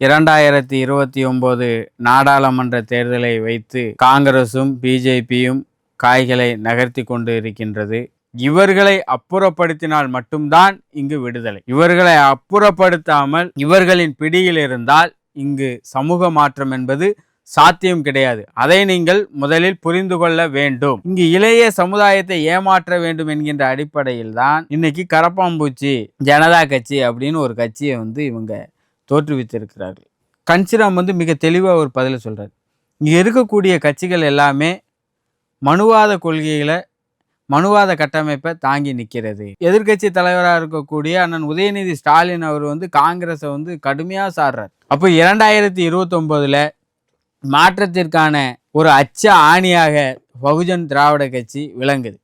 2029 நாடாளுமன்ற தேர்தலை வைத்து காங்கிரசும் பிஜேபியும் காய்களை நகர்த்தி கொண்டு இருக்கின்றது. இவர்களை அப்புறப்படுத்தினால் மட்டும்தான் இங்கு விடுதலை. இவர்களை அப்புறப்படுத்தாமல் இவர்களின் பிடியில் இருந்தால் இங்கு சமூக மாற்றம் என்பது சாத்தியம் கிடையாது. அதை நீங்கள் முதலில் புரிந்து கொள்ள வேண்டும். இங்கு இளைய சமுதாயத்தை ஏமாற்ற வேண்டும் என்கின்ற அடிப்படையில் தான் இன்னைக்கு கரப்பாம்பூச்சி ஜனதா கட்சி அப்படின்னு ஒரு கட்சியை இவங்க தோற்றுவித்திருக்கிறார்கள். கன்சிராம் மிக தெளிவாக ஒரு பதிலை சொல்றாரு. இங்க இருக்கக்கூடிய கட்சிகள் எல்லாமே மனுவாத கொள்கைகளை, மனுவாத கட்டமைப்பை தாங்கி நிற்கிறது. எதிர்கட்சி தலைவராக இருக்கக்கூடிய அண்ணன் உதயநிதி ஸ்டாலின் அவர் காங்கிரஸை கடுமையாக சாடுறார். அப்போ 2029 மாற்றத்திற்கான ஒரு அச்ச ஆணியாக பகுஜன் திராவிட கட்சி விளங்குது.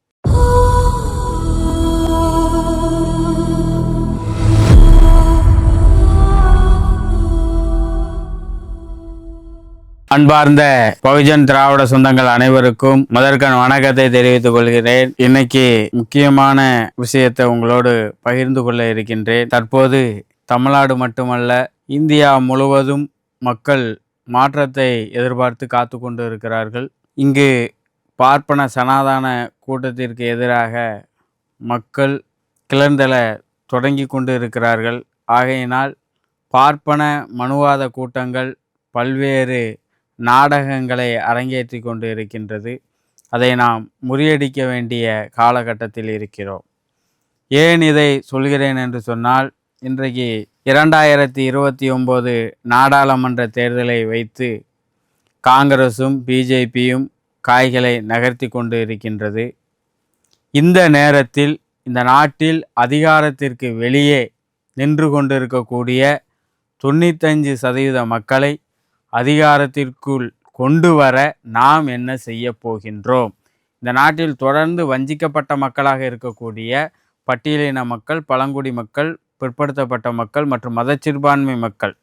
அன்பார்ந்த பகுஜன் திராவிட சொந்தங்கள் அனைவருக்கும் முதற்கண் வணக்கத்தை தெரிவித்துக் கொள்கிறேன். இன்னைக்கு முக்கியமான விஷயத்தை உங்களோடு பகிர்ந்து கொள்ள இருக்கின்றேன். தற்போது தமிழ்நாடு மட்டுமல்ல, இந்தியா முழுவதும் மக்கள் மாற்றத்தை எதிர்பார்த்து காத்து கொண்டு இருக்கிறார்கள். இங்கு பார்ப்பன சனாதன கூட்டத்திற்கு எதிராக மக்கள் கிளர்ந்தெழ தொடங்கி கொண்டு இருக்கிறார்கள். ஆகையினால் பார்ப்பன மனுவாத கூட்டங்கள் பல்வேறு நாடகங்களை அரங்கேற்றி கொண்டு இருக்கின்றது. அதை நாம் முறியடிக்க வேண்டிய காலகட்டத்தில் இருக்கிறோம். ஏன் இதை சொல்கிறேன் என்று சொன்னால், இன்றைக்கு 2029 நாடாளுமன்ற தேர்தலை வைத்து காங்கிரசும் பிஜேபியும் காய்களை நகர்த்தி கொண்டு இருக்கின்றது. இந்த நேரத்தில் இந்த நாட்டில் அதிகாரத்திற்கு வெளியே நின்று கொண்டிருக்கக்கூடிய 95% மக்களை அதிகாரத்திற்குள் கொண்டு வர நாம் என்ன செய்ய போகின்றோம்? இந்த நாட்டில் தொடர்ந்து வஞ்சிக்கப்பட்ட மக்களாக இருக்கக்கூடிய பட்டியலின மக்கள், பழங்குடி மக்கள், பிற்படுத்தப்பட்ட மக்கள் மற்றும் மதச்சிறுபான்மை மக்கள்,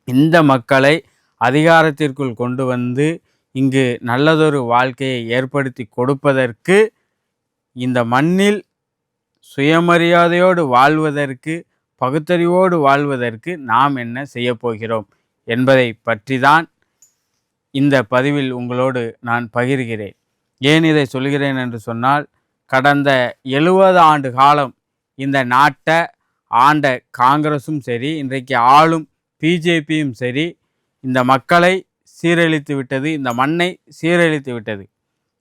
இந்த மக்களை அதிகாரத்திற்குள் கொண்டு வந்து இங்கு நல்லதொரு வாழ்க்கையை ஏற்படுத்தி கொடுப்பதற்கு, இந்த மண்ணில் சுயமரியாதையோடு வாழ்வதற்கு, பகுத்தறிவோடு வாழ்வதற்கு நாம் என்ன செய்ய போகிறோம் என்பதை பற்றி தான் இந்த பதிவில் உங்களோடு நான் பகிர்கிறேன். ஏன் இதை சொல்கிறேன் என்று சொன்னால், கடந்த 70 ஆண்டு காலம் இந்த நாட்டை ஆண்ட காங்கிரஸும் சரி, இன்றைக்கு ஆளும் பிஜேபியும் சரி, இந்த மக்களை சீரழித்து விட்டது, இந்த மண்ணை சீரழித்து விட்டது.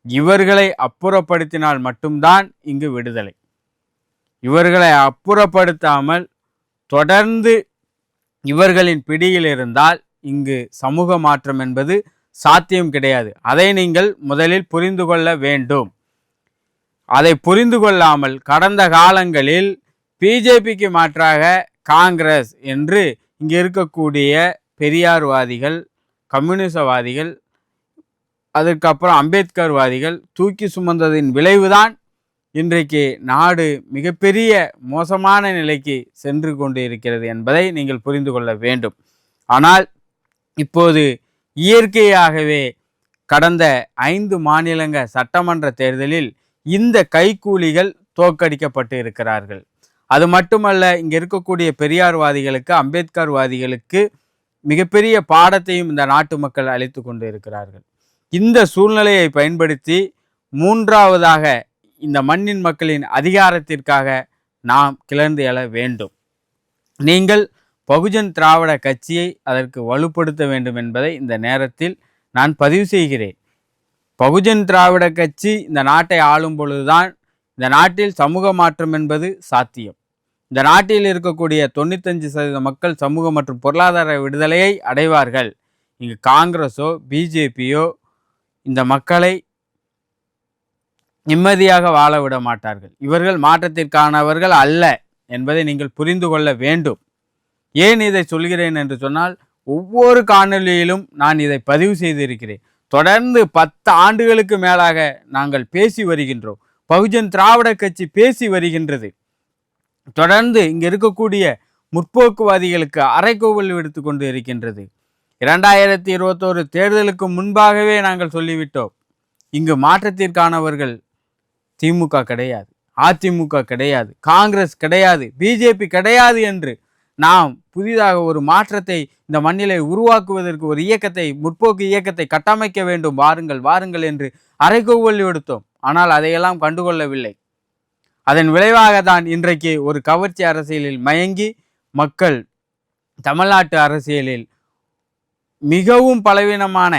இவர்களை அப்புறப்படுத்தினால் மட்டும்தான் இங்கு விடுதலை. இவர்களை அப்புறப்படுத்தாமல் தொடர்ந்து இவர்களின் பிடியில் இருந்தால் இங்கு சமூக மாற்றம் என்பது சாத்தியம் கிடையாது. அதை நீங்கள் முதலில் புரிந்து கொள்ள வேண்டும். அதை புரிந்து கொள்ளாமல் கடந்த காலங்களில் பிஜேபிக்கு மாற்றாக காங்கிரஸ் என்று இங்கே இருக்கக்கூடிய பெரியார்வாதிகள், கம்யூனிசவாதிகள், அதற்கப்புறம் அம்பேத்கர்வாதிகள் தூக்கி சுமந்ததின் விளைவுதான் இன்றைக்கு நாடு மிகப்பெரிய மோசமான நிலைக்கு சென்று கொண்டு இருக்கிறது என்பதை நீங்கள் புரிந்து கொள்ள வேண்டும். ஆனால் இப்போது இயற்கையாகவே கடந்த 5 மாநிலங்க சட்டமன்ற தேர்தலில் இந்த கைக்கூலிகள் தோற்கடிக்கப்பட்டு இருக்கிறார்கள். அது மட்டுமல்ல, இங்கே இருக்கக்கூடிய பெரியார்வாதிகளுக்கு, அம்பேத்கர்வாதிகளுக்கு மிகப்பெரிய பாடத்தையும் இந்த நாட்டு மக்கள் அளித்து கொண்டு இருக்கிறார்கள். இந்த சூழ்நிலையை பயன்படுத்தி மூன்றாவதாக இந்த மண்ணின் மக்களின் அதிகாரத்திற்காக நாம் கிளர்ந்து எழ வேண்டும். நீங்கள் பகுஜன் திராவிட கட்சியை அதற்கு வலுப்படுத்த வேண்டும் என்பதை இந்த நேரத்தில் நான் பதிவு செய்கிறேன். பகுஜன் திராவிட கட்சி இந்த நாட்டை ஆளும் பொழுதுதான் இந்த நாட்டில் சமூக மாற்றம் என்பது சாத்தியம். இந்த நாட்டில் இருக்கக்கூடிய 95% மக்கள் சமூக மற்றும் பொருளாதார விடுதலையை அடைவார்கள். இங்கு காங்கிரஸோ பிஜேபியோ இந்த மக்களை நிம்மதியாக வாழ விட மாட்டார்கள். இவர்கள் மாற்றத்திற்கானவர்கள் அல்ல என்பதை நீங்கள் புரிந்து கொள்ள வேண்டும். ஏன் இதை சொல்கிறேன் என்று சொன்னால், ஒவ்வொரு காணொலியிலும் நான் இதை பதிவு செய்திருக்கிறேன். தொடர்ந்து 10 ஆண்டுகளுக்கு மேலாக நாங்கள் பேசி வருகின்றோம். பகுஜன் திராவிட கட்சி பேசி வருகின்றது. தொடர்ந்து இங்கே இருக்கக்கூடிய முற்போக்குவாதிகளுக்கு அறைகூவல் விடுத்து கொண்டு இருக்கின்றது. 2021 தேர்தலுக்கு முன்பாகவே நாங்கள் சொல்லிவிட்டோம், இங்கு மாற்றத்திற்கானவர்கள் திமுக கிடையாது, அதிமுக கிடையாது, காங்கிரஸ் கிடையாது, பிஜேபி கிடையாது என்று நாம் புதிதாக ஒரு மாற்றத்தை இந்த மண்ணிலே உருவாக்குவதற்கு ஒரு இயக்கத்தை, முற்போக்கு இயக்கத்தை கட்டமைக்க வேண்டும், வாருங்கள் வாருங்கள் என்று அறைகூவல் விடுத்தோம். ஆனால் அதையெல்லாம் கண்டுகொள்ளவில்லை. அதன் விளைவாக தான் இன்றைக்கு ஒரு கவர்ச்சி அரசியலில் மயங்கி மக்கள் தமிழ்நாட்டு அரசியலில் மிகவும் பலவீனமான,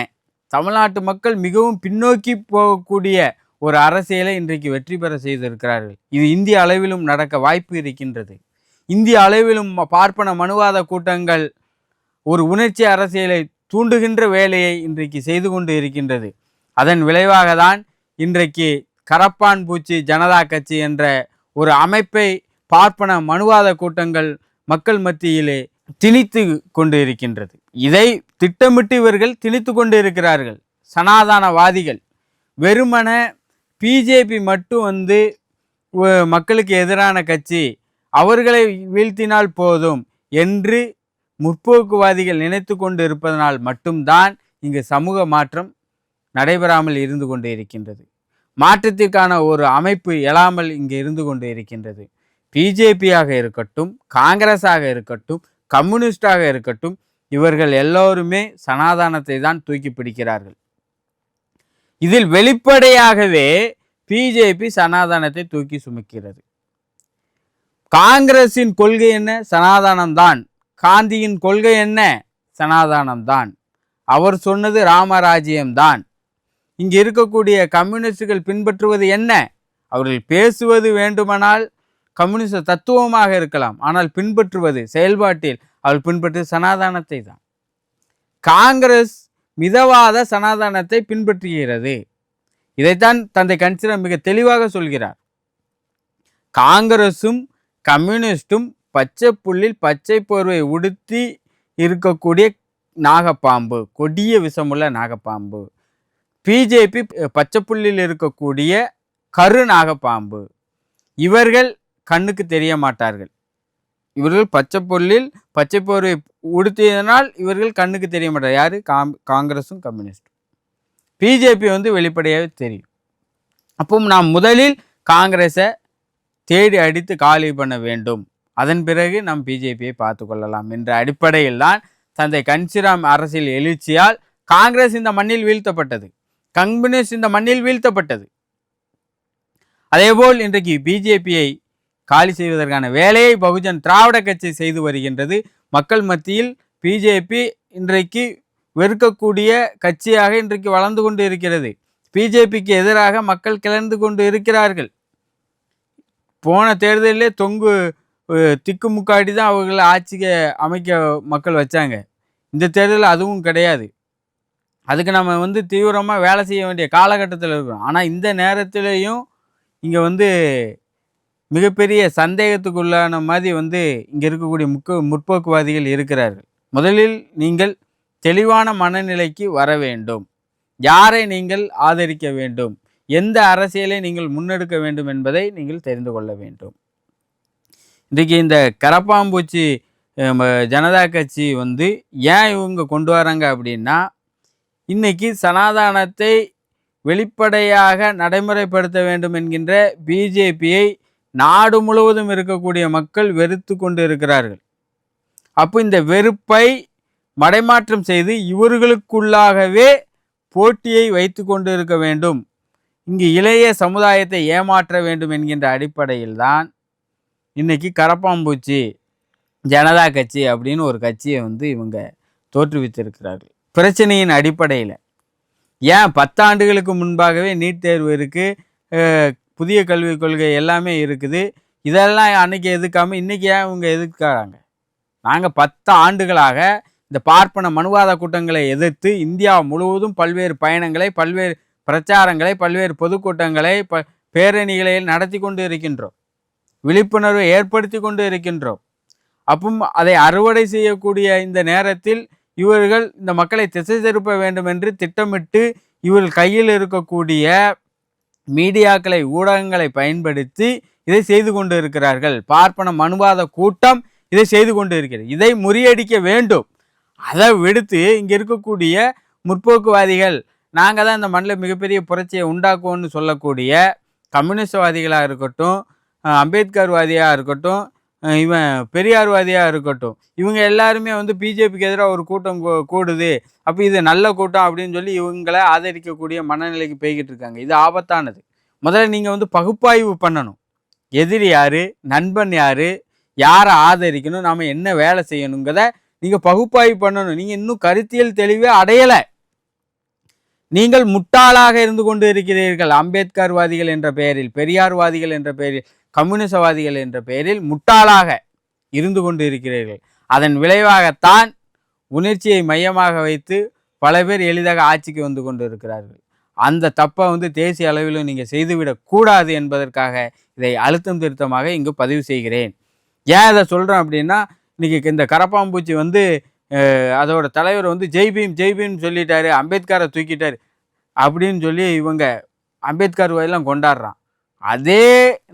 தமிழ்நாட்டு மக்கள் மிகவும் பின்னோக்கி போகக்கூடிய ஒரு அரசியலை இன்றைக்கு வெற்றி பெற செய்திருக்கிறார்கள். இது இந்திய அளவிலும் நடக்க வாய்ப்பு இருக்கின்றது. இந்திய அளவிலும் பார்ப்பன மனுவாத கூட்டங்கள் ஒரு உணர்ச்சி அரசியலை தூண்டுகின்ற வேலையை இன்றைக்கு செய்து கொண்டு இருக்கின்றது. அதன் விளைவாக தான் இன்றைக்கு கரப்பான் பூச்சி ஜனதா கட்சி என்ற ஒரு அமைப்பை பார்ப்பன மனுவாத கூட்டங்கள் மக்கள் மத்தியிலே திணித்து கொண்டு இருக்கின்றது. இதை திட்டமிட்டு இவர்கள் திணித்து கொண்டு இருக்கிறார்கள். சனாதனவாதிகள் வெறுமன பிஜேபி மட்டும் மக்களுக்கு எதிரான கட்சி, அவர்களை வீழ்த்தினால் போதும் என்று முற்போக்குவாதிகள் நினைத்து கொண்டு இருப்பதனால் மட்டும்தான் இங்கு சமூக மாற்றம் நடைபெறாமல் இருந்து கொண்டு இருக்கின்றது. மாற்றத்திற்கான ஒரு அமைப்பு எழாமல் இங்கு இருந்து கொண்டு இருக்கின்றது. பிஜேபியாக இருக்கட்டும், காங்கிரஸாக இருக்கட்டும், கம்யூனிஸ்டாக இருக்கட்டும், இவர்கள் எல்லோருமே சனாதனத்தை தான் தூக்கி பிடிக்கிறார்கள். இதில் வெளிப்படையாகவே பிஜேபி சனாதனத்தை தூக்கி சுமக்கிறது. காங்கிரசின் கொள்கை என்ன? சனாதனம்தான். காந்தியின் கொள்கை என்ன? சனாதனம்தான். அவர் சொன்னது ராமராஜ்யம்தான். இங்கு இருக்கக்கூடிய கம்யூனிஸ்டுகள் பின்பற்றுவது என்ன? அவர்கள் பேசுவது வேண்டுமானால் கம்யூனிஸ்ட தத்துவமாக இருக்கலாம், ஆனால் பின்பற்றுவது செயல்பாட்டில் அவர்கள் பின்பற்றுவது சனாதனத்தை தான். காங்கிரஸ் மிதவாத சனாதனத்தை பின்பற்றுகிறது. இதைத்தான் தந்தை கன்சிராம் மிக தெளிவாக சொல்கிறார். காங்கிரசும் கம்யூனிஸ்டும் பச்சை புல்லில் பச்சை போர்வை உடுத்தி இருக்கக்கூடிய நாகப்பாம்பு, கொடிய விஷமுள்ள நாகப்பாம்பு. பிஜேபி பச்சை புல்லில் இருக்கக்கூடிய கரு நாகப்பாம்பு. இவர்கள் கண்ணுக்கு தெரிய மாட்டார்கள். இவர்கள் பச்சை புல்லில் பச்சை போர்வை உடுத்தியதனால் இவர்கள் கண்ணுக்கு தெரிய மாட்டார். யாரு? காங்கிரஸும் கம்யூனிஸ்டும். பிஜேபி வெளிப்படையாகவே தெரியும். அப்போ நாம் முதலில் காங்கிரஸை தேடி அடித்து காலி பண்ண வேண்டும், அதன் பிறகு நாம் பிஜேபியை பார்த்து கொள்ளலாம் என்ற அடிப்படையில் தான் தந்தை கன்சிராம் அரசியல் எழுச்சியால் காங்கிரஸ் இந்த மண்ணில் வீழ்த்தப்பட்டது, கம்யூனிஸ்ட் இந்த மண்ணில் வீழ்த்தப்பட்டது. அதேபோல் இன்றைக்கு பிஜேபியை காலி செய்வதற்கான வேலையை பகுஜன் திராவிட கட்சி செய்து வருகின்றது. மக்கள் மத்தியில் பிஜேபி இன்றைக்கு வெறுக்கக்கூடிய கட்சியாக இன்றைக்கு வளர்ந்து கொண்டு இருக்கிறது. பிஜேபிக்கு எதிராக மக்கள் கிளர்ந்து கொண்டு இருக்கிறார்கள். போன தேர்தலிலே திக்குமுக்காடி தான் அவர்கள் ஆட்சிக்கு அமைக்க மக்கள் வச்சாங்க. இந்த தேர்தலில் அதுவும் கிடையாது. அதுக்கு நம்ம தீவிரமாக வேலை செய்ய வேண்டிய காலகட்டத்தில் இருக்கிறோம். ஆனால் இந்த நேரத்திலையும் இங்கே மிகப்பெரிய சந்தேகத்துக்குள்ளான மாதிரி இங்கே இருக்கக்கூடிய முற்போக்குவாதிகள் இருக்கிறார்கள். முதலில் நீங்கள் தெளிவான மனநிலைக்கு வர வேண்டும். யாரை நீங்கள் ஆதரிக்க வேண்டும், எந்த அரசியலை நீங்கள் முன்னெடுக்க வேண்டும் என்பதை நீங்கள் தெரிந்து கொள்ள வேண்டும். இன்றைக்கு இந்த கரப்பாம்பூச்சி ஜனதா கட்சி ஏன் இவங்க கொண்டு வராங்க அப்படின்னா, இன்னைக்கு சனாதனத்தை வெளிப்படையாக நடைமுறைப்படுத்த வேண்டும் என்கின்ற பிஜேபியை நாடு முழுவதும் இருக்கக்கூடிய மக்கள் வெறுத்து கொண்டு இருக்கிறார்கள். அப்போ இந்த வெறுப்பை மடைமாற்றம் செய்து இவர்களுக்குள்ளாகவே போட்டியை வைத்து கொண்டு இருக்க வேண்டும், இங்கு இளைய சமுதாயத்தை ஏமாற்ற வேண்டும் என்கின்ற அடிப்படையில் தான் இன்னைக்கு கரப்பாம்பூச்சி ஜனதா கட்சி அப்படின்னு ஒரு கட்சியை இவங்க தோற்றுவித்திருக்கிறார்கள். பிரச்சனையின் அடிப்படையில் ஏன் 10 ஆண்டுகளுக்கு முன்பாகவே நீட் தேர்வு இருக்குது, புதிய கல்விக் கொள்கை எல்லாமே இருக்குது, இதெல்லாம் அன்னைக்கு எதுக்காமல் இன்றைக்கி ஏன் இவங்க எதிர்க்கிறாங்க? நாங்கள் 10 ஆண்டுகளாக இந்த பார்ப்பன மனுவாத கூட்டங்களை எதிர்த்து இந்தியா முழுவதும் பல்வேறு பயணங்களை, பல்வேறு பிரச்சாரங்களை, பல்வேறு பொதுக்கூட்டங்களை, பேரணிகளை நடத்தி கொண்டு இருக்கின்றோம், விழிப்புணர்வை ஏற்படுத்தி கொண்டு இருக்கின்றோம். அப்பவும் அதை அறுவடை செய்யக்கூடிய இந்த நேரத்தில் இவர்கள் இந்த மக்களை திசை திருப்ப வேண்டும் என்று திட்டமிட்டு இவர்கள் கையில் இருக்கக்கூடிய மீடியாக்களை, ஊடகங்களை பயன்படுத்தி இதை செய்து கொண்டு இருக்கிறார்கள். பார்ப்பன மனுவாத கூட்டம் இதை செய்து கொண்டு இருக்கிறது. இதை முறியடிக்க வேண்டும். அதை விடுத்து இங்கே இருக்கக்கூடிய முற்போக்குவாதிகள், நாங்கள் தான் இந்த மண்ணில் மிகப்பெரிய புரட்சியை உண்டாக்குவோம்னு சொல்லக்கூடிய கம்யூனிஸ்ட்வாதிகளாக இருக்கட்டும், அம்பேத்கர்வாதியாக இருக்கட்டும், இவன் பெரியார்வாதியாக இருக்கட்டும், இவங்க எல்லாருமே வந்து பிஜேபிக்கு எதிராக ஒரு கூட்டம் கூடுது, அப்போ இது நல்ல கூட்டம் அப்படின்னு சொல்லி இவங்களை ஆதரிக்கக்கூடிய மனநிலைக்கு போய்கிட்டு இருக்காங்க. இது ஆபத்தானது. முதல்ல நீங்கள் வந்து பகுப்பாய்வு பண்ணணும். எதிரி யார், நண்பன் யார், யாரை ஆதரிக்கணும், நாம் என்ன வேலை செய்யணுங்கிறத நீங்கள் பகுப்பாய்வு பண்ணணும். நீங்கள் இன்னும் கருத்தியல் தெளிவே அடையலை. நீங்கள் முட்டாளாக இருந்து கொண்டு இருக்கிறீர்கள். அம்பேத்கர்வாதிகள் என்ற பெயரில், பெரியார்வாதிகள் என்ற பெயரில், கம்யூனிசவாதிகள் என்ற பெயரில் முட்டாளாக இருந்து கொண்டு இருக்கிறீர்கள். அதன் விளைவாகத்தான் உணர்ச்சியை மையமாக வைத்து பல பேர் எளிதாக ஆட்சிக்கு வந்து கொண்டு இருக்கிறார்கள். அந்த தப்பை வந்து தேசிய அளவிலும் நீங்கள் செய்துவிடக்கூடாது என்பதற்காக இதை அழுத்தம் திருத்தமாக இங்கு பதிவு செய்கிறேன். ஏன் இதை சொல்கிறேன் அப்படின்னா, இன்றைக்கி இந்த கரப்பாம்பூச்சி வந்து அதோட தலைவர் வந்து ஜெய்பீம் சொல்லிட்டாரு, அம்பேத்கரை தூக்கிட்டார் அப்படின்னு சொல்லி இவங்க அம்பேத்கர் வயலாம் கொண்டாடுறான். அதே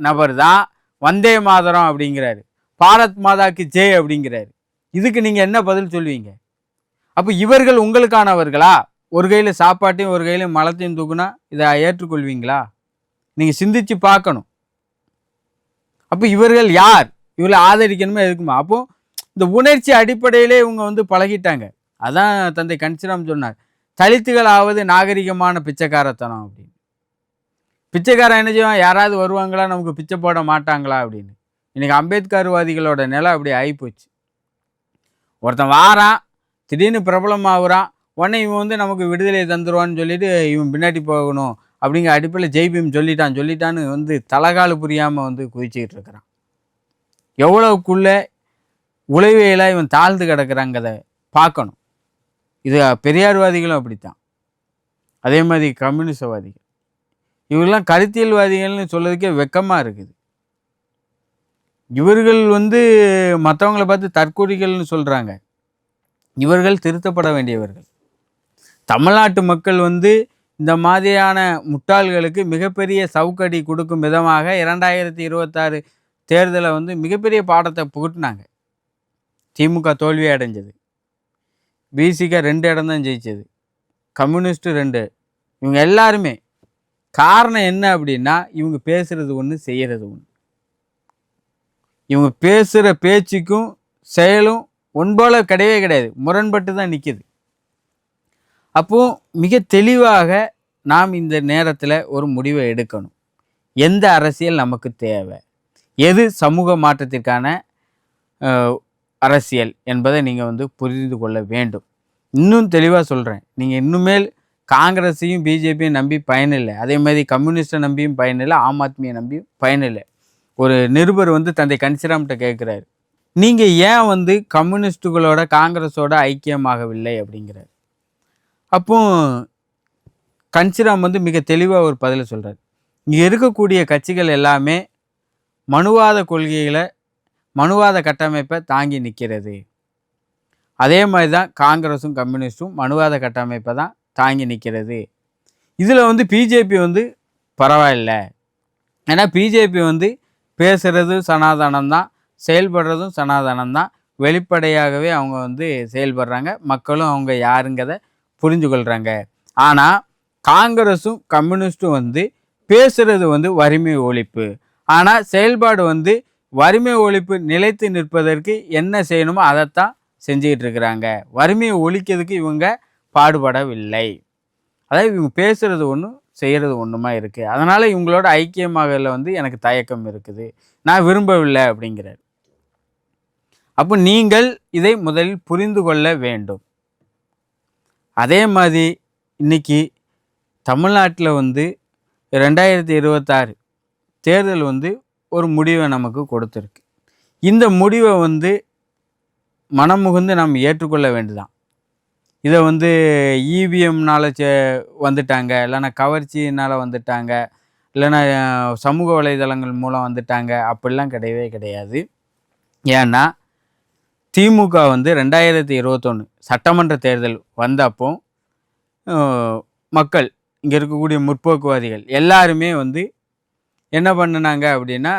நபர் தான் வந்தே மாதரம் அப்படிங்கிறாரு, பாரத் மாதாக்கு ஜெய் அப்படிங்கிறாரு. இதுக்கு நீங்கள் என்ன பதில் சொல்லுவீங்க? அப்போ இவர்கள் உங்களுக்கானவர்களா? ஒரு கையில் சாப்பாட்டையும் ஒரு கையிலும் மலத்தையும் தூக்குனா இதை ஏற்றுக்கொள்வீங்களா? நீங்கள் சிந்திச்சு பார்க்கணும். அப்போ இவர்கள் யார்? இவர்களை ஆதரிக்கணுமே இருக்குமா? அப்போ இந்த உணர்ச்சி அடிப்படையிலே இவங்க வந்து பழகிட்டாங்க. அதான் தந்தை கன்சிராம் சொன்னார், தலித்துகளாவது நாகரிகமான பிச்சைக்காரத்தனம் அப்படின்னு. பிச்சைக்காரன் என்ன செய்வான்? யாராவது வருவாங்களா, நமக்கு பிச்சை போட மாட்டாங்களா அப்படின்னு. இன்றைக்கி அம்பேத்கர்வாதிகளோட நிலை அப்படி ஆகிப்போச்சு. ஒருத்தன் வாரான், திடீர்னு பிரபலமாகறான், உடனே இவன் வந்து நமக்கு விடுதலை தந்துடுவான்னு சொல்லிட்டு இவன் பின்னாடி போகணும் அப்படிங்கிற அடிப்படையில் ஜெய்பீம் சொல்லிட்டான்னு வந்து தலகால் புரியாமல் வந்து குதிச்சுக்கிட்டு இருக்கிறான். எவ்வளவுக்குள்ளே உளவியலாக இவன் தாழ்ந்து கிடக்கிறாங்கிறத பார்க்கணும். இது பெரியார்வாதிகளும் அப்படித்தான், அதே மாதிரி கம்யூனிசவாதிகள். இவர்களெலாம் கருத்தியல்வாதிகள்னு சொல்றதுக்கே வெக்கமாக இருக்குது. இவர்கள் வந்து மற்றவங்களை பார்த்து தற்கொலைகள்னு சொல்கிறாங்க. இவர்கள் திருத்தப்பட வேண்டியவர்கள். தமிழ்நாட்டு மக்கள் வந்து இந்த மாதிரியான முட்டாள்களுக்கு மிகப்பெரிய சவுக்கடி கொடுக்கும் விதமாக 2026 தேர்தலை வந்து மிகப்பெரிய பாடத்தை புகட்டினாங்க. திமுக தோல்வி அடைஞ்சது, பிசிக 2 இடம் தான் ஜெயிச்சது, கம்யூனிஸ்ட் 2. இவங்க எல்லாருமே காரணம் என்ன அப்படின்னா, இவங்க பேசுறது ஒன்று, செய்கிறது ஒன்று. இவங்க பேசுகிற பேச்சுக்கும் செயலும் ஒன்போல கிடையவே கிடையாது, முரண்பட்டு தான் நிற்கிது. அப்போது மிக தெளிவாக நாம் இந்த நேரத்தில் ஒரு முடிவை எடுக்கணும். எந்த அரசியல் நமக்கு தேவை, எது சமூக மாற்றத்திற்கான அரசியல் என்பதை நீங்கள் வந்து புரிந்து கொள்ள வேண்டும். இன்னும் தெளிவாக சொல்கிறேன், நீங்கள் இன்னுமேல் காங்கிரஸையும் பிஜேபியும் நம்பி பயனில்லை, அதே மாதிரி கம்யூனிஸ்ட்டை நம்பியும் பயனில்லை, ஆம் ஆத்மியை நம்பியும் பயனில்லை. ஒரு நிருபர் வந்து தந்தை கன்சிராம்கிட்ட கேட்குறாரு, நீங்கள் ஏன் வந்து கம்யூனிஸ்ட்டுகளோட காங்கிரஸோட ஐக்கியமாகவில்லை அப்படிங்கிறார். அப்போ கன்சிராம் வந்து மிக தெளிவாக ஒரு பதிலை சொல்கிறார். இங்கே இருக்கக்கூடிய கட்சிகள் எல்லாமே மனுவாத கொள்கைகளை, மனுவாத கட்டமைப்பை தாங்கி நிற்கிறது. அதே மாதிரி தான் காங்கிரஸும் கம்யூனிஸ்ட்டும் மனுவாத கட்டமைப்பை தான் தாங்கி நிற்கிறது. இதில் வந்து பிஜேபி வந்து பரவாயில்லை, ஏன்னா பிஜேபி வந்து பேசுகிறது சனாதனம் தான், செயல்படுறதும் சனாதனம் தான், வெளிப்படையாகவே அவங்க வந்து செயல்படுறாங்க, மக்களும் அவங்க யாருங்கிறத புரிஞ்சு கொள்கிறாங்க. ஆனால் காங்கிரஸும் கம்யூனிஸ்ட்டும் வந்து பேசுகிறது வந்து வறுமை ஒழிப்பு, ஆனால் செயல்பாடு வந்து வறுமை ஒழிப்பு நிலைத்து நிற்பதற்கு என்ன செய்யணுமோ அதைத்தான் செஞ்சுக்கிட்டு இருக்கிறாங்க. வறுமையை ஒழிக்கிறதுக்கு இவங்க பாடுபடவில்லை. அதாவது இவங்க பேசுகிறது ஒன்று, செய்கிறது ஒன்றுமா இருக்குது. அதனால் இவங்களோட ஐக்கியமாகல வந்து எனக்கு தயக்கம் இருக்குது, நான் விரும்பவில்லை அப்படிங்கிறார். அப்போ நீங்கள் இதை முதலில் புரிந்து கொள்ள வேண்டும். அதே மாதிரி இன்றைக்கி தமிழ்நாட்டில் வந்து 2026 தேர்தல் வந்து ஒரு முடிவை நமக்கு கொடுத்துருக்கு. இந்த முடிவை வந்து மனமுகுந்து நாம் ஏற்றுக்கொள்ள வேண்டியதான். இதை வந்து இவிஎம்னால் வந்துட்டாங்க, இல்லைன்னா கவர்ச்சினால் வந்துட்டாங்க, இல்லைன்னா சமூக வலைதளங்கள் மூலம் வந்துட்டாங்க, அப்படிலாம் கிடையவே கிடையாது. ஏன்னா திமுக வந்து 2021 சட்டமன்ற தேர்தல் வந்தப்போ மக்கள், இங்கே இருக்கக்கூடிய முற்போக்குவாதிகள் எல்லாருமே வந்து என்ன பண்ணினாங்க அப்படின்னா,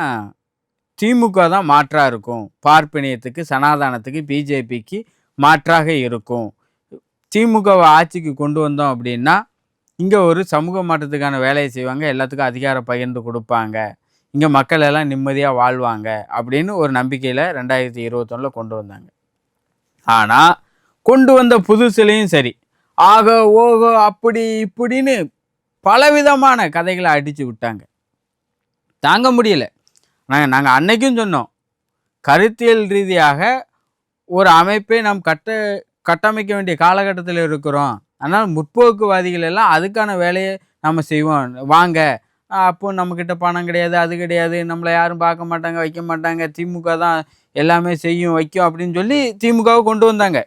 திமுக தான் மாற்றாக இருக்கும், பார்ப்பனியத்துக்கு, சனாதானத்துக்கு, பிஜேபிக்கு மாற்றாக இருக்கும், திமுகவை ஆட்சிக்கு கொண்டு வந்தோம் அப்படின்னா இங்கே ஒரு சமூக மாற்றத்துக்கான வேலையை செய்வாங்க, எல்லாத்துக்கும் அதிகாரம் பகிர்ந்து கொடுப்பாங்க, இங்கே மக்கள் எல்லாம் நிம்மதியாக வாழ்வாங்க அப்படின்னு ஒரு நம்பிக்கையில் 2021 கொண்டு வந்தாங்க. ஆனால் கொண்டு வந்த புதுசுலையும் சரி ஆக ஓகோ அப்படி இப்படின்னு பலவிதமான கதைகளை அடித்து விட்டாங்க. தாங்க முடியல. நாங்கள் அன்னைக்கும் சொன்னோம், கருத்தியல் ரீதியாக ஒரு அமைப்பை நாம் கட்டமைக்க வேண்டிய காலகட்டத்தில் இருக்கிறோம். அதனால் முற்போக்குவாதிகள் எல்லாம் அதுக்கான வேலையை நம்ம செய்வோம், வாங்க. அப்போ நம்மக்கிட்ட பணம் கிடையாது, அது கிடையாது, நம்மளை யாரும் பார்க்க மாட்டாங்க, வைக்க மாட்டாங்க, திமுக தான் எல்லாமே செய்யும் வைக்கும் அப்படின்னு சொல்லி திமுகவை கொண்டு வந்தாங்க.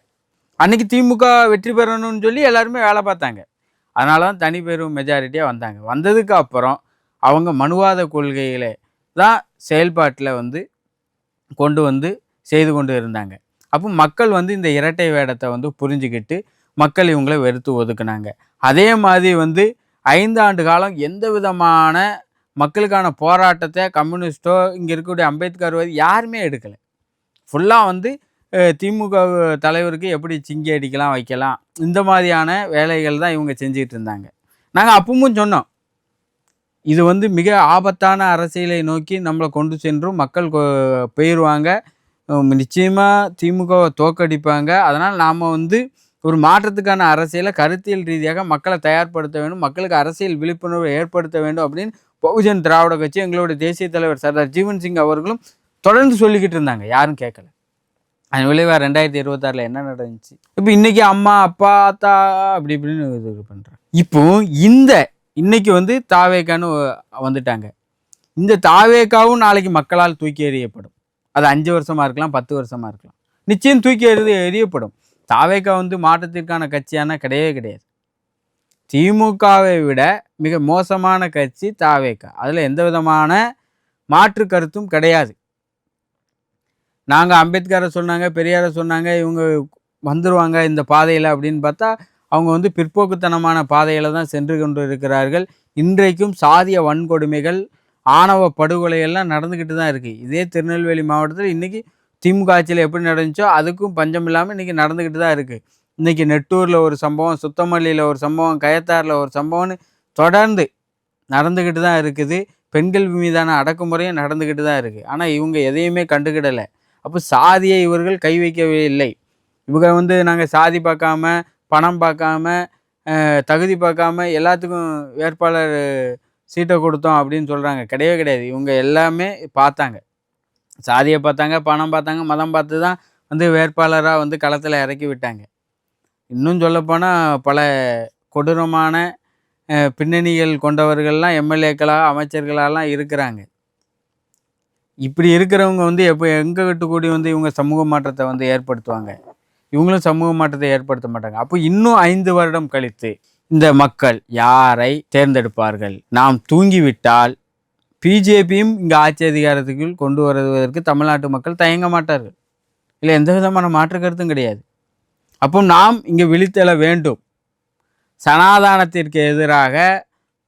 அன்றைக்கி திமுக வெற்றி பெறணும்னு சொல்லி எல்லாருமே வேலை பார்த்தாங்க. அதனால தான் தனி பெரும் மெஜாரிட்டியாக வந்தாங்க. வந்ததுக்கு அப்புறம் அவங்க மனுவாத கொள்கைகளை தான் செயல்பாட்டில் கொண்டு செய்து கொண்டு இருந்தாங்க. அப்போ மக்கள் இந்த இரட்டை வேடத்தை புரிஞ்சுக்கிட்டு மக்கள் இவங்களை வெறுத்து ஒதுக்குனாங்க. அதே மாதிரி 5 ஆண்டு காலம் எந்த விதமான மக்களுக்கான போராட்டத்தை கம்யூனிஸ்டோ இங்கே இருக்கக்கூடிய அம்பேத்கர்வாதி யாருமே எடுக்கலை. ஃபுல்லாக திமுக தலைவருக்கு எப்படி சிங்கி அடிக்கலாம் வைக்கலாம், இந்த மாதிரியான வேலைகள் தான் இவங்க செஞ்சுக்கிட்டு இருந்தாங்க. நாங்கள் அப்பவும் சொன்னோம், இது மிக ஆபத்தான அரசியலை நோக்கி நம்மளை கொண்டு சென்றும் மக்கள் போயிடுவாங்க, நிச்சயமாக திமுகவை தோக்கடிப்பாங்க. அதனால் நாம் ஒரு மாற்றத்துக்கான அரசியலை கருத்தியல் ரீதியாக மக்களை தயார்படுத்த வேண்டும், மக்களுக்கு அரசியல் விழிப்புணர்வை ஏற்படுத்த வேண்டும் அப்படின்னு பகுஜன் திராவிட கட்சி எங்களுடைய தேசிய தலைவர் சர்தார் ஜீவன் சிங் அவர்களும் தொடர்ந்து சொல்லிக்கிட்டு இருந்தாங்க. யாரும் கேட்கல. அதன் விளைவாக 2026 என்ன நடந்துச்சு? இப்போ இன்றைக்கி அம்மா அப்பா அத்தா அப்படி இப்படின்னு இது பண்ணுறாங்க. இப்போ இன்னைக்கு தாவேக்கான்னு வந்துட்டாங்க. இந்த தாவேக்காவும் நாளைக்கு மக்களால் தூக்கி எறியப்படும். அது 5 வருஷமாக இருக்கலாம், 10 வருஷமாக இருக்கலாம், நிச்சயம் தூக்கி எறியப்படும். தாவேக்கா மாற்றத்திற்கான கட்சியான கிடையவே கிடையாது. திமுகவை விட மிக மோசமான கட்சி தாவேக்கா. அதில் எந்த விதமான மாற்று கருத்தும் கிடையாது. நாங்கள் அம்பேத்கரை சொன்னாங்க, பெரியாரை சொன்னாங்க, இவங்க வந்துடுவாங்க இந்த பாதையில் அப்படின்னு பார்த்தா அவங்க பிற்போக்குத்தனமான பாதையில் தான் சென்று கொண்டு இருக்கிறார்கள். இன்றைக்கும் சாதிய வன்கொடுமைகள், ஆணவ படுகொலைகள்லாம் நடந்துக்கிட்டு தான் இருக்குது. இதே திருநெல்வேலி மாவட்டத்தில் இன்றைக்கி திமுக ஆட்சியில் எப்படி நடந்துச்சோ அதுக்கும் பஞ்சம் இல்லாமல் இன்றைக்கி நடந்துக்கிட்டு தான் இருக்குது. இன்றைக்கி நெட்டூரில் ஒரு சம்பவம், சுத்தமல்லியில் ஒரு சம்பவம், கயத்தாரில் ஒரு சம்பவம்னு தொடர்ந்து நடந்துக்கிட்டு தான் இருக்குது. பெண்கள் மீதான அடக்குமுறையும் நடந்துக்கிட்டு தான் இருக்குது. ஆனால் இவங்க எதையுமே கண்டுக்கிடலை. அப்போ சாதியை இவர்கள் கை வைக்கவே இல்லை. இவங்க நாங்கள் சாதி பார்க்காம, பணம் பார்க்காம, தகுதி பார்க்காம எல்லாத்துக்கும் வேட்பாளர் சீட்டை கொடுத்தோம் அப்படின்னு சொல்கிறாங்க. கிடையவே கிடையாது. இவங்க எல்லாமே பார்த்தாங்க, சாதியை பார்த்தாங்க, பணம் பார்த்தாங்க, மதம் பார்த்து தான் வேட்பாளராக களத்தில் இறக்கி விட்டாங்க. இன்னும் சொல்லப்போனால் பல கொடூரமான பின்னணிகள் கொண்டவர்கள்லாம் எம்எல்ஏக்களாக அமைச்சர்களாலாம் இருக்கிறாங்க. இப்படி இருக்கிறவங்க எப்போ எங்ககிட்ட கூடி இவங்க சமூக மாற்றத்தை ஏற்படுத்துவாங்க? இவங்களும் சமூக மாற்றத்தை ஏற்படுத்த மாட்டாங்க. அப்போ இன்னும் 5 வருடம் கழித்து இந்த மக்கள் யாரை தேர்ந்தெடுப்பார்கள்? நாம் தூங்கிவிட்டால் பிஜேபியும் இங்கே ஆட்சி அதிகாரத்துக்குள் கொண்டு வருவதற்கு தமிழ்நாட்டு மக்கள் தயங்க மாட்டார்கள். இல்லை, எந்த விதமான மாற்று கருத்தும் கிடையாது. அப்போ நாம் இங்கே விழித்தெழ வேண்டும். சனாதானத்திற்கு எதிராக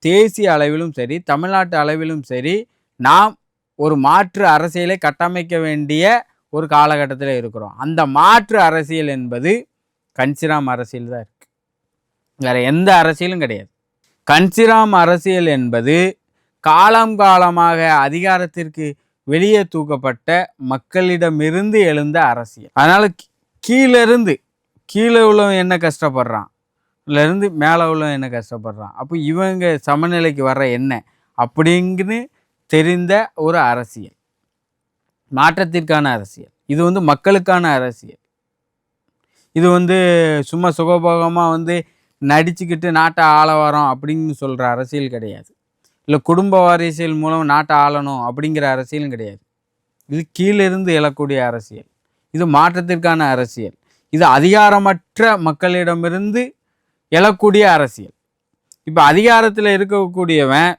தேசிய அளவிலும் சரி, தமிழ்நாட்டு அளவிலும் சரி, நாம் ஒரு மாற்று அரசியலை கட்டமைக்க வேண்டிய ஒரு காலகட்டத்தில் இருக்கிறோம். அந்த மாற்று அரசியல் என்பது கன்சிராம் அரசியல் தான் இருக்குது. வேறு எந்த அரசியலும் கிடையாது. கன்சிராம் அரசியல் என்பது காலம் காலமாக அதிகாரத்திற்கு வெளியே தூக்கப்பட்ட மக்களிடமிருந்து எழுந்த அரசியல். அதனால் கீழே உள்ளவன் என்ன கஷ்டப்படுறான், இருந்து மேலே உள்ளவன் என்ன கஷ்டப்படுறான், அப்போ இவங்க சமநிலைக்கு வர்ற என்ன அப்படிங்குன்னு தெரிந்த ஒரு அரசியல், மாற்றத்திற்கான அரசியல். இது மக்களுக்கான அரசியல். இது சும்மா சுகபோகமாக நடிச்சுக்கிட்டு நாட்டை ஆள வரோம் அப்படின்னு சொல்கிற அரசியல் கிடையாது. இல்லை குடும்ப வாரிசியல் மூலம் நாட்டை ஆளணும் அப்படிங்கிற அரசியலும் கிடையாது. இது கீழிருந்து எழக்கூடிய அரசியல். இது மாற்றத்திற்கான அரசியல். இது அதிகாரமற்ற மக்களிடமிருந்து எழக்கூடிய அரசியல். இப்போ அதிகாரத்தில் இருக்கக்கூடியவன்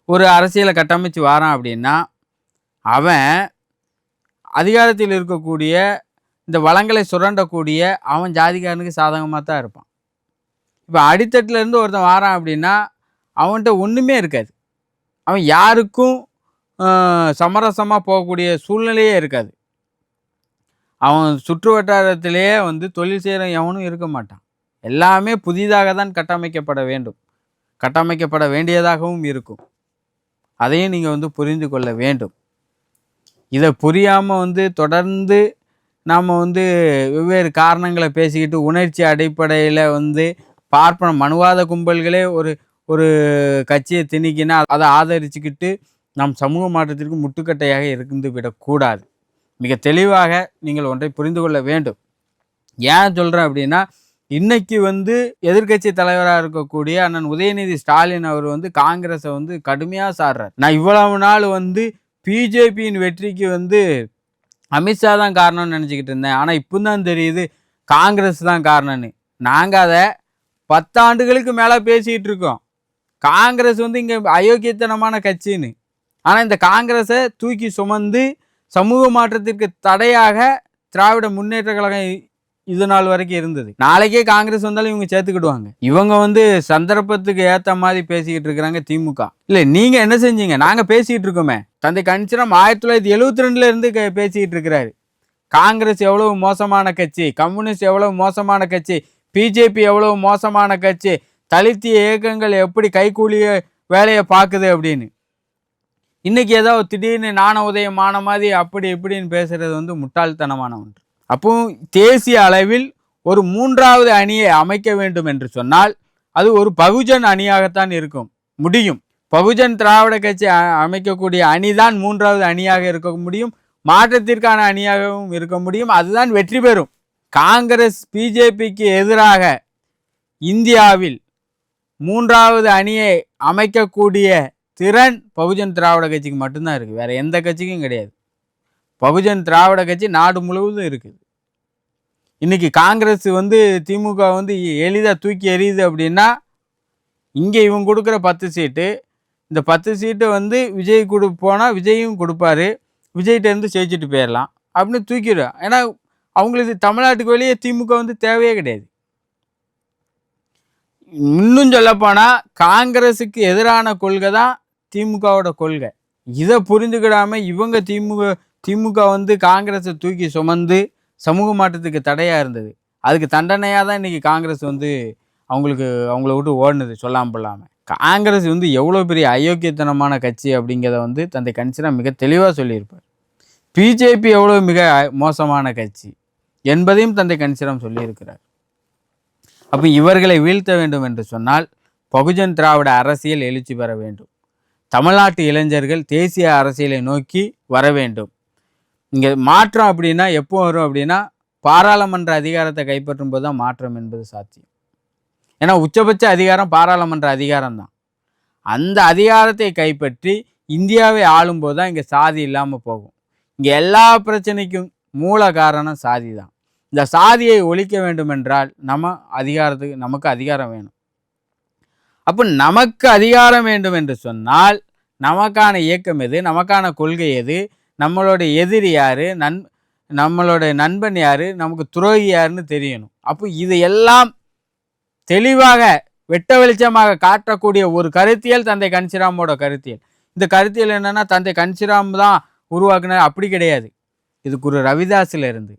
ஒரு அரசியலை கட்டமைச்சு வாரான் அப்படின்னா அவன் அதிகாரத்தில் இருக்கக்கூடிய இந்த வளங்களை சுரண்டக்கூடிய அவன் ஜாதிக்காரனுக்கு சாதகமாக தான் இருப்பான். இப்போ அடித்தட்டிலேருந்து ஒருத்தன் வாரான் அப்படின்னா அவன்கிட்ட ஒன்றுமே இருக்காது. அவன் யாருக்கும் சமரசமாக போகக்கூடிய சூழ்நிலையே இருக்காது. அவன் சுற்று வட்டாரத்திலேயே தொழில் செய்கிற எவனும் இருக்க மாட்டான். எல்லாமே புதிதாக தான் கட்டமைக்கப்பட வேண்டும், கட்டமைக்கப்பட வேண்டியதாகவும் இருக்கும். அதையும் நீங்கள் வந்து புரிந்து கொள்ள வேண்டும். இதை புரியாமல் தொடர்ந்து நாம் வெவ்வேறு காரணங்களை பேசிக்கிட்டு உணர்ச்சி அடிப்படையில் பார்ப்பன மனுவாத கும்பல்களே ஒரு ஒரு கட்சியை திணிக்கினா அதை ஆதரிச்சுக்கிட்டு நம் சமூக மாற்றத்திற்கு முட்டுக்கட்டையாக இருந்து விடக்கூடாது. மிக தெளிவாக நீங்கள் ஒன்றை புரிந்து கொள்ள வேண்டும். ஏன் சொல்கிறேன் அப்படின்னா, இன்னைக்கு எதிர்க்கட்சி தலைவராக இருக்கக்கூடிய அண்ணன் உதயநிதி ஸ்டாலின் அவர் காங்கிரஸை கடுமையாக சாடுறார். நான் இவ்வளவு நாள் பிஜேபியின் வெற்றிக்கு அமித்ஷா தான் காரணம்னு நினச்சிக்கிட்டு இருந்தேன். ஆனால் இப்போ தான் தெரியுது காங்கிரஸ் தான் காரணம்னு. நாங்கள் அதை 10 ஆண்டுகளுக்கு மேலே பேசிகிட்டு இருக்கோம். காங்கிரஸ் இங்கே அயோக்கியத்தனமான கட்சின்னு. ஆனால் இந்த காங்கிரஸை தூக்கி சுமந்து சமூக மாற்றத்திற்கு தடையாக திராவிட முன்னேற்ற கழகம் இது நாள் வரைக்கும் இருந்தது. நாளைக்கே காங்கிரஸ் வந்தாலும் இவங்க சேர்த்துக்கிடுவாங்க. இவங்க சந்தர்ப்பத்துக்கு ஏற்ற மாதிரி பேசிக்கிட்டு இருக்கிறாங்க திமுக. இல்லை, நீங்கள் என்ன செஞ்சீங்க? நாங்கள் பேசிக்கிட்டு இருக்கோமே. தந்தை கணிச்சிரம் 1972 இருந்து பேசிக்கிட்டு இருக்கிறாரு. காங்கிரஸ் எவ்வளவு மோசமான கட்சி, கம்யூனிஸ்ட் எவ்வளவு மோசமான கட்சி, பிஜேபி எவ்வளவு மோசமான கட்சி, தலித்திய இயக்கங்கள் எப்படி கைக்கூலிய வேலையை பார்க்குது அப்படின்னு. இன்னைக்கு ஏதோ திடீர்னு ஞான உதயமான மாதிரி அப்படி இப்படின்னு பேசுறது முட்டாள்தனமான ஒன்று. அப்போ தேசிய அளவில் ஒரு 3வது அணியை அமைக்க வேண்டும் என்று சொன்னால் அது ஒரு பகுஜன் அணியாகத்தான் இருக்கும் முடியும். பகுஜன் திராவிட கட்சி அமைக்கக்கூடிய அணிதான் 3வது அணியாக இருக்க முடியும், மாற்றத்திற்கான அணியாகவும் இருக்க முடியும். அதுதான் வெற்றி பெறும். காங்கிரஸ் பிஜேபிக்கு எதிராக இந்தியாவில் 3வது அணியை அமைக்கக்கூடிய திறன் பகுஜன் திராவிட கட்சிக்கு மட்டும்தான் இருக்குது. வேற எந்த கட்சிக்கும் கிடையாது. பகுஜன் திராவிட கட்சி நாடு முழுவதும் இருக்குது. இன்னைக்கு காங்கிரஸ் திமுக எளிதாக தூக்கி எறியுது அப்படின்னா, இங்கே இவங்க கொடுக்குற 10 சீட்டு, இந்த 10 சீட்டு விஜய் போனால் விஜயும் கொடுப்பாரு, விஜய்கிட்டேருந்து ஜெயிச்சுட்டு போயிடலாம் அப்படின்னு தூக்கிடுவேன். ஏன்னா அவங்களுக்கு தமிழ்நாட்டுக்கு வெளியே திமுக தேவையே கிடையாது. இன்னும் சொல்லப்போனால் காங்கிரஸுக்கு எதிரான கொள்கை தான் திமுகவோட கொள்கை. இதை புரிஞ்சுக்கிடாமல் இவங்க திமுக காங்கிரஸை தூக்கி சுமந்து சமூக மாற்றத்துக்கு தடையாக இருந்தது. அதுக்கு தண்டனையாக தான் இன்றைக்கி காங்கிரஸ் அவங்கள விட்டு ஓடுனது சொல்லாமல் போல்லாமல். காங்கிரஸ் எவ்வளோ பெரிய அயோக்கியத்தனமான கட்சி அப்படிங்கிறத தந்தை கணிச்சிரம் மிக தெளிவாக சொல்லியிருப்பார். பிஜேபி எவ்வளோ மிக மோசமான கட்சி என்பதையும் தந்தை கணிச்சிரம் சொல்லியிருக்கிறார். அப்போ இவர்களை வீழ்த்த வேண்டும் என்று சொன்னால் பகுஜன் திராவிட அரசியல் எழுச்சி பெற வேண்டும். தமிழ்நாட்டு இளைஞர்கள் தேசிய அரசியலை நோக்கி வர வேண்டும். இங்கே மாற்றம் அப்படின்னா எப்போ வரும் அப்படின்னா, பாராளுமன்ற அதிகாரத்தை கைப்பற்றும் போது தான் மாற்றம் என்பது சாத்தியம். ஏன்னா உச்சபட்ச அதிகாரம் பாராளுமன்ற அதிகாரம் தான். அந்த அதிகாரத்தை கைப்பற்றி இந்தியாவை ஆளும்போது தான் இங்கே சாதி இல்லாமல் போகும். இங்கே எல்லா பிரச்சனைக்கும் மூல காரணம் சாதி தான். இந்த சாதியை ஒழிக்க வேண்டும் என்றால் நமக்கு அதிகாரம் வேணும். அப்போ நமக்கு அதிகாரம் வேண்டும் என்று சொன்னால் நமக்கான இயக்கம் எது, நமக்கான கொள்கை எது, நம்மளுடைய எதிரி யாரு, நம்மளுடைய நண்பன் யாரு, நமக்கு துரோகி யாருன்னு தெரியணும். அப்போ இது எல்லாம் தெளிவாக வெட்ட வெளிச்சமாக காட்டக்கூடிய ஒரு கருத்தியல் தந்தை கணிச்சிராமோட கருத்தியல். இந்த கருத்தியல் என்னன்னா, தந்தை கணிச்சிராம் தான் உருவாக்குனார் அப்படி கிடையாது. இது குரு ரவிதாஸ்ல இருந்து,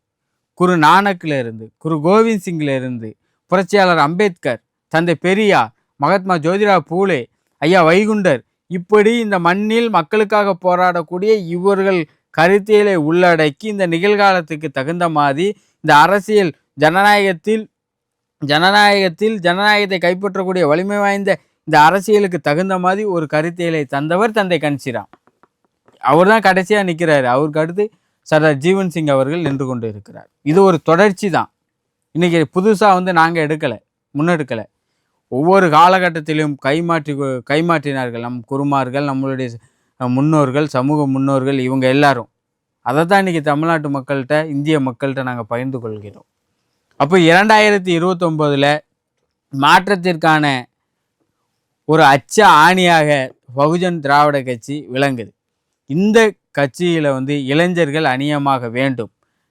குரு நானக்ல இருந்து, குரு கோவிந்த் சிங்ல இருந்து, புரட்சியாளர் அம்பேத்கர், தந்தை பெரியார், மகாத்மா ஜோதிராவ் பூலே, ஐயா வைகுண்டர், இப்படி இந்த மண்ணில் மக்களுக்காக போராடக்கூடிய இவர்கள் கருத்தியலை உள்ளடக்கி இந்த நிகழ்காலத்துக்கு தகுந்த மாதிரி இந்த அரசியல் ஜனநாயகத்தை கைப்பற்றக்கூடிய வலிமை வாய்ந்த இந்த அரசியலுக்கு தகுந்த மாதிரி ஒரு கருத்தியலை தந்தவர் தந்தை கணிச்சிராம். அவர் தான் கடைசியாக நிற்கிறாரு. அவருக்கு அடுத்து சர்தார் ஜீவன் சிங் அவர்கள் நின்று கொண்டு இருக்கிறார். இது ஒரு தொடர்ச்சி தான். இன்றைக்கி புதுசாக நாங்கள் முன்னெடுக்கலை. ஒவ்வொரு காலகட்டத்திலும் கைமாற்றினார்கள் நம் குருமார்கள், நம்மளுடைய முன்னோர்கள், சமூக முன்னோர்கள், இவங்க எல்லாரும். அதை தான் இன்றைக்கி தமிழ்நாட்டு மக்கள்கிட்ட, இந்திய மக்கள்கிட்ட நாங்கள் பகிர்ந்து கொள்கிறோம். அப்போ 2029 மாற்றத்திற்கான ஒரு அச்ச ஆணியாக பகுஜன் திராவிட கட்சி விளங்குது. இந்த கட்சியில் இளைஞர்கள் அணியமாக வேண்டும்.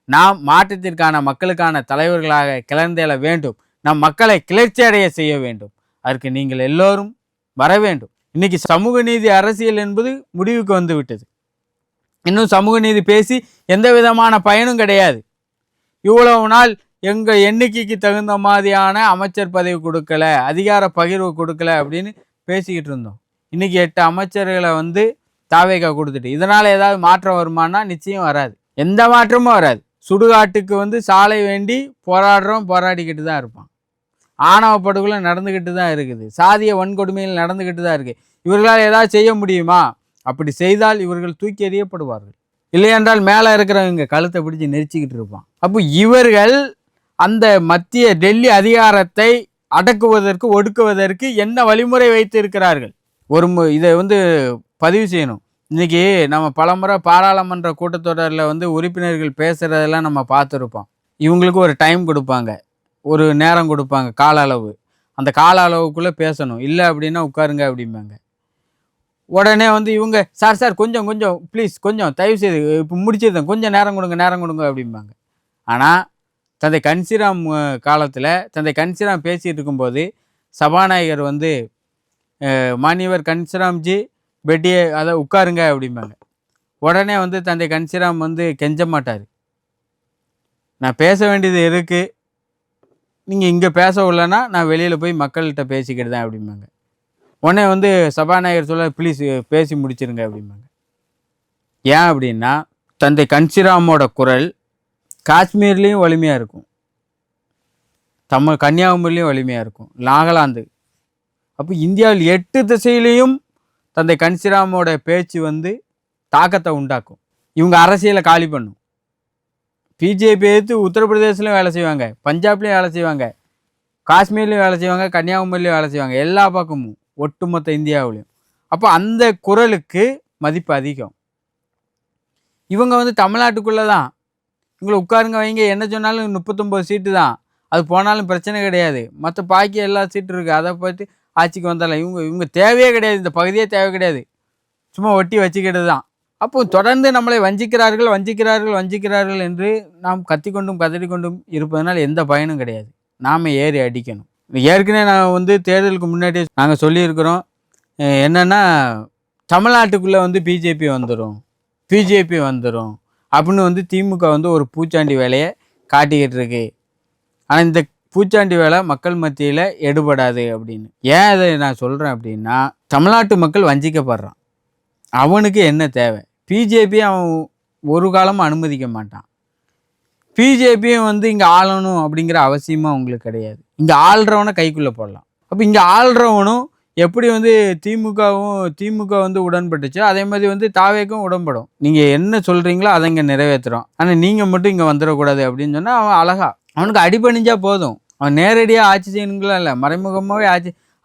நாம் மாற்றத்திற்கான மக்களுக்கான தலைவர்களாக கிளர்ந்தெழ வேண்டும். நம் மக்களை கிளர்ச்சி அடைய செய்ய வேண்டும். அதற்கு நீங்கள் எல்லோரும் வர வேண்டும். இன்னைக்கு சமூக நீதி அரசியல் என்பது முடிவுக்கு வந்து விட்டது. இன்னும் சமூக நீதி பேசி எந்த விதமான பயனும் கிடையாது. இவ்வளவு நாள் எங்கள் எண்ணிக்கைக்கு தகுந்த மாதிரியான அமைச்சர் பதவி கொடுக்கல, அதிகார பகிர்வு கொடுக்கல அப்படின்னு பேசிக்கிட்டு இருந்தோம். இன்னைக்கு 8 அமைச்சர்களை தாவேகா கொடுத்துட்டு. இதனால் ஏதாவது மாற்றம் வருமானா நிச்சயம் வராது, எந்த மாற்றமும் வராது. சுடுகாட்டுக்கு வந்து சாலை வேண்டி போராடிக்கிட்டு தான் இருப்பான். ஆணவ படுகொலை நடந்துக்கிட்டு தான் இருக்குது, சாதிய வன்கொடுமைகள் நடந்துக்கிட்டு தான் இருக்குது. இவர்களால் ஏதாவது செய்ய முடியுமா? அப்படி செய்தால் இவர்கள் தூக்கி எறியப்படுவார்கள். இல்லையென்றால் மேலே இருக்கிறவங்க கழுத்தை பிடிச்சி நெரிச்சிக்கிட்டு இருப்பான். அப்போ இவர்கள் அந்த மத்திய டெல்லி அதிகாரத்தை அடக்குவதற்கு ஒடுக்குவதற்கு என்ன வழிமுறை வைத்து இருக்கிறார்கள்? இதை வந்து பதிவு செய்யணும். இன்னைக்கு நம்ம பலமுறை பாராளுமன்ற கூட்டத்தொடரில் வந்து உறுப்பினர்கள் பேசுகிறதெல்லாம் நம்ம பார்த்துருப்போம். இவங்களுக்கு ஒரு டைம் கொடுப்பாங்க, ஒரு நேரம் கொடுப்பாங்க, கால அளவு. அந்த கால அளவுக்குள்ளே பேசணும், இல்லை அப்படின்னா உட்காருங்க அப்படிம்பாங்க. உடனே வந்து இவங்க சார் கொஞ்சம் ப்ளீஸ் கொஞ்சம் தயவுசெய்து இப்போ முடிச்சிருந்தேன், கொஞ்சம் நேரம் கொடுங்க அப்படிம்பாங்க. ஆனால் தந்தை கன்சிராம் காலத்தில் தந்தை கன்சிராம் பேசிகிட்டு இருக்கும்போது சபாநாயகர் வந்து மானியவர் கன்சிராம்ஜி பெட்டியை அதை உட்காருங்க அப்படிம்பாங்க. உடனே வந்து தந்தை கன்சிராம் வந்து கெஞ்ச மாட்டார், நான் பேச வேண்டியது இருக்குது, நீங்கள் இங்கே பேச உள்ளனா நான் வெளியில் போய் மக்கள்கிட்ட பேசிக்கிட்டு தான் அப்படிம்பாங்க. உடனே வந்து சபாநாயகர் சொல்ல ப்ளீஸ் பேசி முடிச்சிருங்க அப்படிம்பாங்க. ஏன் அப்படின்னா தந்தை கன்சிராமோட குரல் காஷ்மீர்லேயும் வலிமையாக இருக்கும், கன்னியாகுமரியிலையும் வலிமையாக இருக்கும், நாகாலாந்து. அப்போ இந்தியாவில் 8 திசையிலையும் தந்தை கன்சிராமோட பேச்சு வந்து தாக்கத்தை உண்டாக்கும். இவங்க அரசியலை காலி பண்ணும். பிஜேபி எடுத்து உத்தரப்பிரதேசலையும் வேலை செய்வாங்க, பஞ்சாப்லேயும் வேலை செய்வாங்க, காஷ்மீர்லேயும் வேலை செய்வாங்க, கன்னியாகுமரியிலையும் வேலை செய்வாங்க, எல்லா பக்கமும் ஒட்டுமொத்த இந்தியாவிலையும். அப்போ அந்த குரலுக்கு மதிப்பு அதிகம். இவங்க வந்து தமிழ்நாட்டுக்குள்ளே தான், இவங்களை உட்காருங்க வைங்க என்ன சொன்னாலும் 39 சீட்டு தான், அது போனாலும் பிரச்சனை கிடையாது, மற்ற பாக்கி எல்லா சீட்டு இருக்குது, அதை பற்றி ஆட்சிக்கு வந்தாலும் இவங்க தேவையே கிடையாது, இந்த பகுதியே தேவை கிடையாது, சும்மா ஒட்டி வச்சுக்கிட்டு தான். அப்போ தொடர்ந்து நம்மளை வஞ்சிக்கிறார்கள் என்று நாம் கத்திக்கொண்டும் கதறிக்கொண்டும் இருப்பதனால் எந்த பயனும் கிடையாது. நாம் ஏறி அடிக்கணும். ஏற்கனவே நான் வந்து தேர்தலுக்கு முன்னாடியே நாங்கள் சொல்லியிருக்கிறோம், என்னென்னா தமிழ்நாட்டுக்குள்ளே வந்து பிஜேபி வந்துடும் அப்படின்னு வந்து திமுக வந்து ஒரு பூச்சாண்டி வேலையை காட்டிக்கிட்டு இருக்கு. ஆனால் இந்த பூச்சாண்டி வேலை மக்கள் மத்தியில் எடுபடாது அப்படின்னு. ஏன் இதை நான் சொல்கிறேன் அப்படின்னா, தமிழ்நாட்டு மக்கள் வஞ்சிக்கப்படுறான். அவனுக்கு என்ன தேவை? பிஜேபி அவன் ஒரு காலமும் அனுமதிக்க மாட்டான். பிஜேபியும் வந்து இங்கே ஆளணும் அப்படிங்கிற அவசியமாக உங்களுக்கு கிடையாது. இங்கே ஆள்றவனை கைக்குள்ளே போடலாம். அப்போ இங்கே ஆள்றவனும் எப்படி வந்து திமுக வந்து உடன்பட்டுச்சோ அதே மாதிரி வந்து தாவேக்கும் உடன்படும். நீங்கள் என்ன சொல்கிறீங்களோ அதை இங்கே நிறைவேற்றுறோம், ஆனால் நீங்கள் மட்டும் இங்கே வந்துடக்கூடாது அப்படின்னு சொன்னால் அவன் அழகா அவனுக்கு அடிபணிஞ்சா போதும். அவன் நேரடியாக ஆட்சி செய்யணுங்களா இல்லை, மறைமுகமாகவே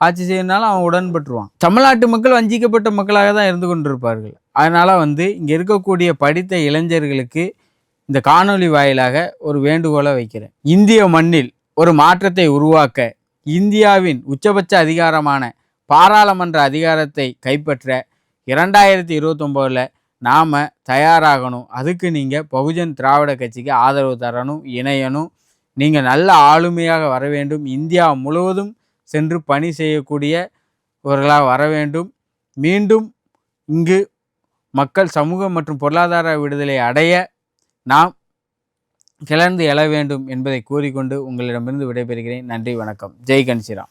ஆட்சி செய்யணுனாலும் அவன் உடன்பட்டுருவான். தமிழ்நாட்டு மக்கள் வஞ்சிக்கப்பட்ட மக்களாக தான் இருந்து கொண்டிருப்பார்கள். அதனால் வந்து இங்கே இருக்கக்கூடிய படித்த இளைஞர்களுக்கு இந்த காணொளி வாயிலாக ஒரு வேண்டுகோளை வைக்கிறேன். இந்திய மண்ணில் ஒரு மாற்றத்தை உருவாக்க இந்தியாவின் உச்சபட்ச அதிகாரமான பாராளுமன்ற அதிகாரத்தை கைப்பற்ற 2029 நாம் தயாராகணும். அதுக்கு நீங்கள் பகுஜன் திராவிட கட்சிக்கு ஆதரவு தரணும், இணையணும். நீங்கள் நல்ல ஆளுமையாக வர வேண்டும், இந்தியா முழுவதும் சென்று பணி செய்யக்கூடியவர்களாக வர வேண்டும். மீண்டும் இங்கு மக்கள் சமூக மற்றும் பொருளாதார விடுதலை அடைய நாம் கிளர்ந்து எழ வேண்டும் என்பதை கூறிக்கொண்டு உங்களிடமிருந்து விடைபெறுகிறேன். நன்றி, வணக்கம். ஜெய் கன்சிராம்.